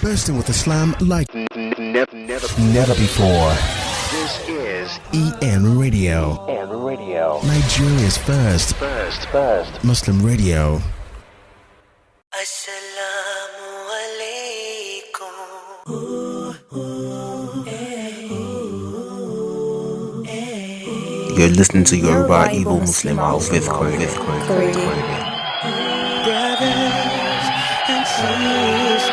bursting with Islam like never before. This is eNRadio. Nigeria's first Muslim radio. Assalamu alaikum. You're listening to Yoruba Igbo Muslimah with Corey. Brothers and sisters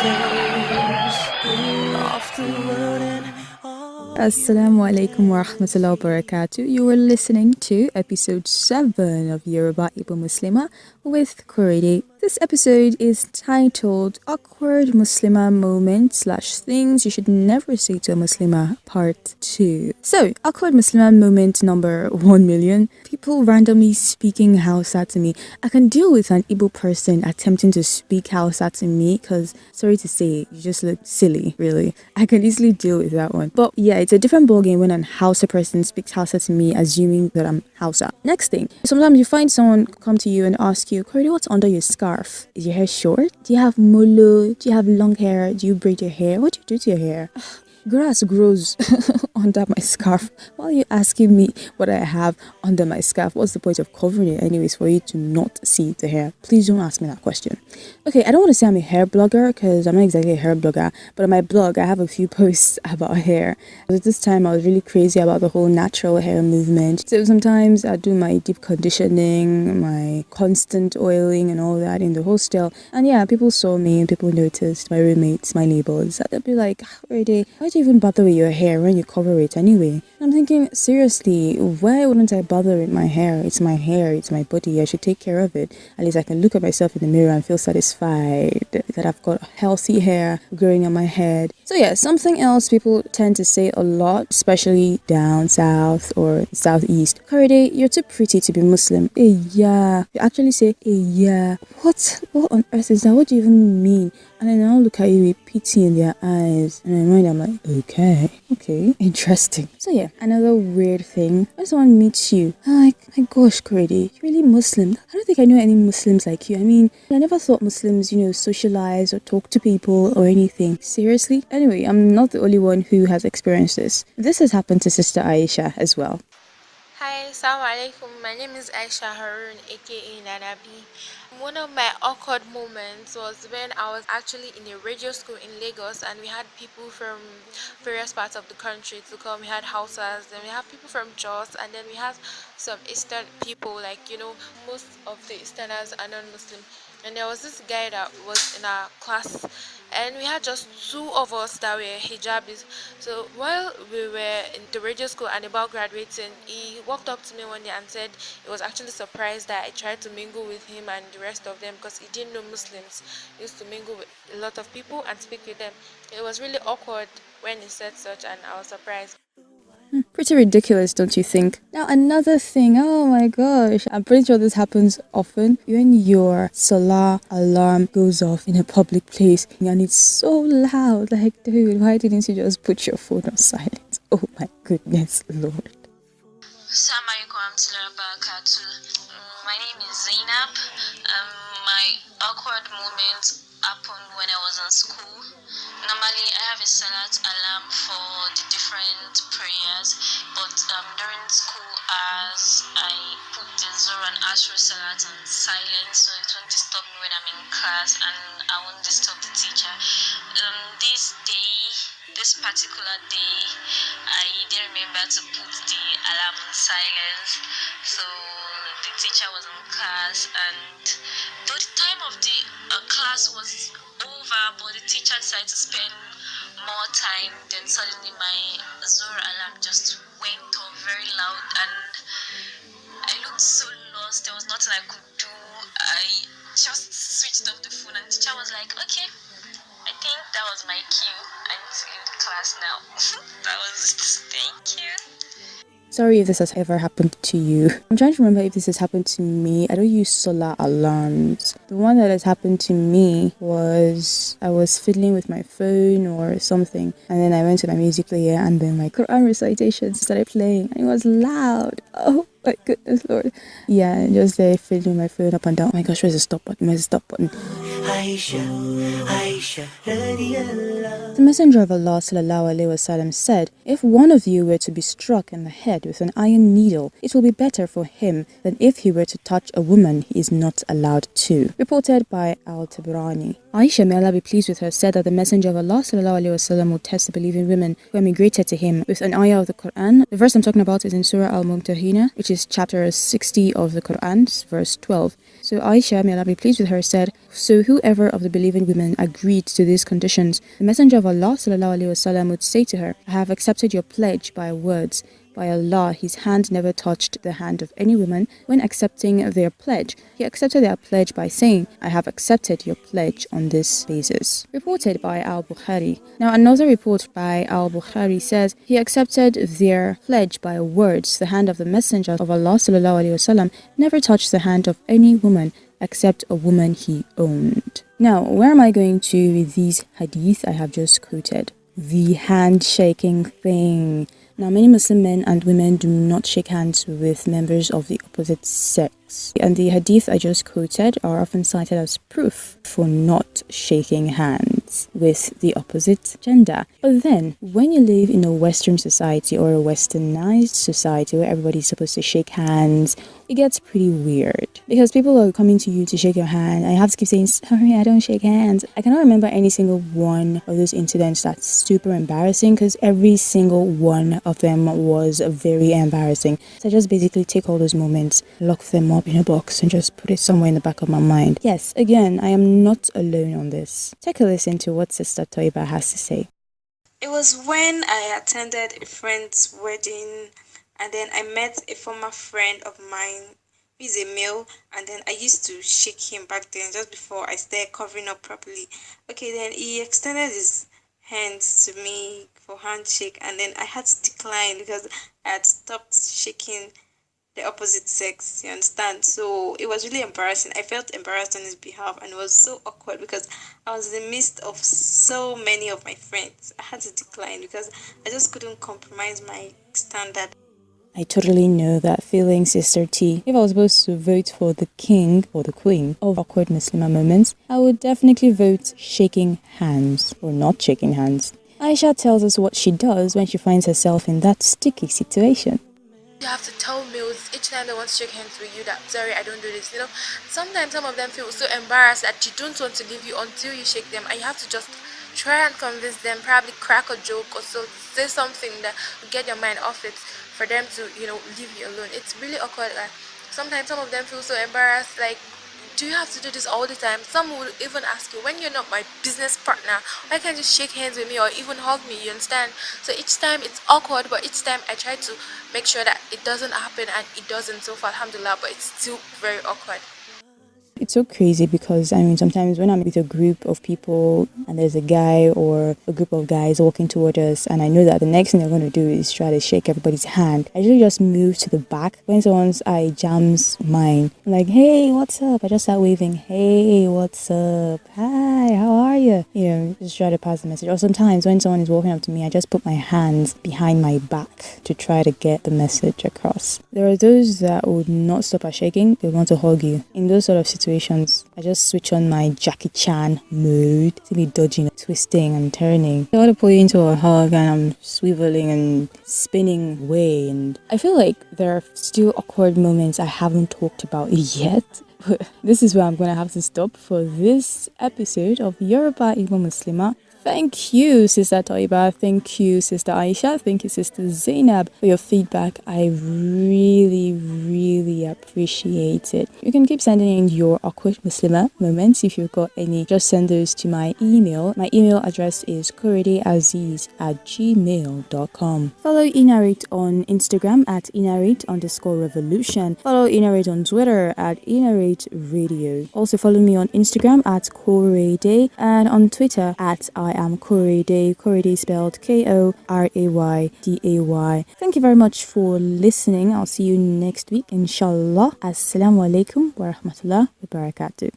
of the world and all. Assalamu alaikum wa rahmatullahi wa barakatuh. You are listening to episode 7 of Yoruba Igbo Muslimah with Corey. This episode is titled Awkward Muslimah Moments / Things You Should Never Say to a Muslimah Part 2. So, Awkward Muslimah Moment number 1 million. People randomly speaking Hausa to me. I can deal with an Igbo person attempting to speak Hausa to me because, sorry to say, you just look silly, really. I can easily deal with that one. But yeah, it's a different ballgame when an Hausa person speaks Hausa to me, assuming that I'm Hausa. Next thing, sometimes you find someone come to you and ask you, Corey, what's under your scarf? Is your hair short? Do you have molo? Do you have long hair? Do you braid your hair? What do you do to your hair? Grass grows under my scarf. Why are you asking me what I have under my scarf? What's the point of covering it anyways for you to not see the hair? Please don't ask me that question. Okay, I don't want to say I'm a hair blogger because I'm not exactly a hair blogger, but on my blog I have a few posts about hair. At this time I was really crazy about the whole natural hair movement. So sometimes I do my deep conditioning, my constant oiling and all that in the hostel. And yeah, people saw me and people noticed, my roommates, my neighbors. They'd be like, why do you even bother with your hair when you cover it anyway? And I'm thinking, seriously, why wouldn't I bother with my hair? It's my hair, it's my body, I should take care of it. At least I can look at myself in the mirror and feel satisfied that I've got healthy hair growing on my head. So yeah, something else people tend to say a lot, especially down south or southeast. Korede, you're too pretty to be Muslim. Yeah. You actually say, yeah. What on earth is that? What do you even mean? And then I'll look at you with pity in their eyes. And in my mind, I'm like, okay, interesting. So yeah, another weird thing. When someone meets you, I'm like, my gosh, Korede, you're really Muslim. I don't think I know any Muslims like you. I mean, I never thought Muslims, socialize or talk to people or anything. Seriously? Anyway, I'm not the only one who has experienced this. This has happened to Sister Aisha as well. Hi, assalamu alaikum. My name is Aisha aka Nanabi. One of my awkward moments was when I was actually in a radio school in Lagos and we had people from various parts of the country to come. We had Hausas, then we had people from Jos, and then we had some Eastern people, most of the Easterners are non-Muslim. And there was this guy that was in our class and we had just 2 of us that were hijabis. So while we were in the radio school and about graduating, he walked up to me one day and said he was actually surprised that I tried to mingle with him and the rest of them because he didn't know Muslims. He used to mingle with a lot of people and speak with them. It was really awkward when he said such and I was surprised. Pretty ridiculous, don't you think? Now another thing, oh my gosh, I'm pretty sure this happens often. When your Salat alarm goes off in a public place and it's so loud, like, dude, why didn't you just put your phone on silent? Oh my goodness, Lord. Assalamu alaikum warahmatullahi wabarakatuh. My name is Zainab. My awkward moment happened when I was in school. Normally I have a Salat alarm for the different prayers, but during school as I put the Zuhr and Asr Salat on silent so it won't disturb me when I'm in class and I won't disturb the teacher. This particular day, I didn't remember to put the alarm on silence, so the teacher was in class, and though the time of the class was over, but the teacher decided to spend more time, then suddenly my Zuhr alarm just went off very loud, and I looked so lost. There was nothing I could do. I just switched off the phone, and the teacher was like, okay, I think that was my cue. I need to leave the class now. That was it. Thank you. Sorry if this has ever happened to you. I'm trying to remember if this has happened to me. I don't use Salat alarms. The one that has happened to me was I was fiddling with my phone or something, and then I went to my music player and then my Quran recitation started playing and it was loud. Oh my goodness, Lord. Yeah, just there fiddling my phone up and down. Oh my gosh, where's the stop button? The Messenger of Allah ﷺ said, "If one of you were to be struck in the head with an iron needle, it will be better for him than if he were to touch a woman he is not allowed to." Reported by Al-Tabrani. Aisha, may Allah be pleased with her, said that the Messenger of Allah ﷺ would test the believing women who emigrated to him with an ayah of the Quran. The verse I'm talking about is in Surah Al-Mumtahina, which is chapter 60 of the Quran, verse 12. So Aisha, may Allah be pleased with her, said, "So whoever of the believing women agreed to these conditions, the Messenger of Allah ﷺ would say to her, I have accepted your pledge by words. By Allah, his hand never touched the hand of any woman when accepting their pledge. He accepted their pledge by saying, I have accepted your pledge on this basis." Reported by Al-Bukhari. Now another report by Al-Bukhari says, he accepted their pledge by words. The hand of the Messenger of Allah ﷺ never touched the hand of any woman except a woman he owned. Now, where am I going to with these hadith I have just quoted? The handshaking thing. Now, many Muslim men and women do not shake hands with members of the opposite sex. And the hadith I just quoted are often cited as proof for not shaking hands with the opposite gender. But then, when you live in a Western society or a westernized society where everybody's supposed to shake hands, it gets pretty weird. Because people are coming to you to shake your hand, and you have to keep saying, sorry, I don't shake hands. I cannot remember any single one of those incidents that's super embarrassing, because every single one of them was very embarrassing. So I just basically take all those moments, lock them up in a box, and just put it somewhere in the back of my mind. Yes, again, I am not alone on this. Take a listen to what Sister Toyeebah has to say. It was when I attended a friend's wedding, and then I met a former friend of mine who is a male, and then I used to shake him back then just before I started covering up properly. Okay, then he extended his hands to me for handshake, and then I had to decline because I had stopped shaking the opposite sex, you understand? So it was really embarrassing. I felt embarrassed on his behalf, and it was so awkward because I was in the midst of so many of my friends. I had to decline because I just couldn't compromise my standard. I totally know that feeling, Sister T. If I was supposed to vote for the king or the queen of Awkward Muslimah Moments, I would definitely vote shaking hands or not shaking hands. Aisha tells us what she does when she finds herself in that sticky situation. You have to tell males each time they want to shake hands with you that, sorry, I don't do this. You know, sometimes some of them feel so embarrassed that you don't want to leave you until you shake them, and you have to just try and convince them, probably crack a joke or so, say something that will get your mind off it for them to, you know, leave you alone. It's really awkward. Like, sometimes some of them feel so embarrassed, like, do you have to do this all the time? Some will even ask you, when you're not my business partner, why can't you shake hands with me or even hug me? You understand? So each time it's awkward, but each time I try to make sure that it doesn't happen, and it doesn't so far, alhamdulillah, but it's still very awkward. It's so crazy because, sometimes when I'm with a group of people and there's a guy or a group of guys walking toward us, and I know that the next thing they're going to do is try to shake everybody's hand, I usually just move to the back. When someone's eye jams mine, I'm like, hey, what's up? I just start waving, hey, what's up? Hi, how are you? Just try to pass the message. Or sometimes when someone is walking up to me, I just put my hands behind my back to try to get the message across. There are those that would not stop at shaking, they want to hug you. In those sort of situations, I just switch on my Jackie Chan mode, silly dodging, twisting and turning. I want to pull you into a hug, and I'm swiveling and spinning away, and I feel like there are still awkward moments I haven't talked about yet. This is where I'm going to have to stop for this episode of Yoruba Igbo Muslimah. Thank you, Sister Toyeebah. Thank you, Sister Aisha. Thank you, Sister Zainab, for your feedback. I really, really appreciate it. You can keep sending in your Awkward Muslimah moments if you've got any. Just send those to my email. My email address is koredeaziz@gmail.com. Follow eNarrate on Instagram at eNarrate_revolution. Follow eNarrate on Twitter at eNarrate Radio. Also follow me on Instagram at Korede, and on Twitter at I am Korede. Korede spelled Korayday. Thank you very much for listening. I'll see you next week, inshallah. Assalamu alaikum wa rahmatullah wa barakatuh.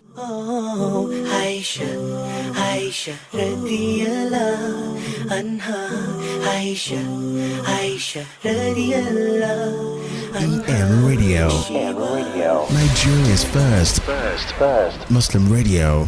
Aisha radiyallahu anha. Aisha radiyallahu anha. eNRadio. Nigeria's first Muslim radio.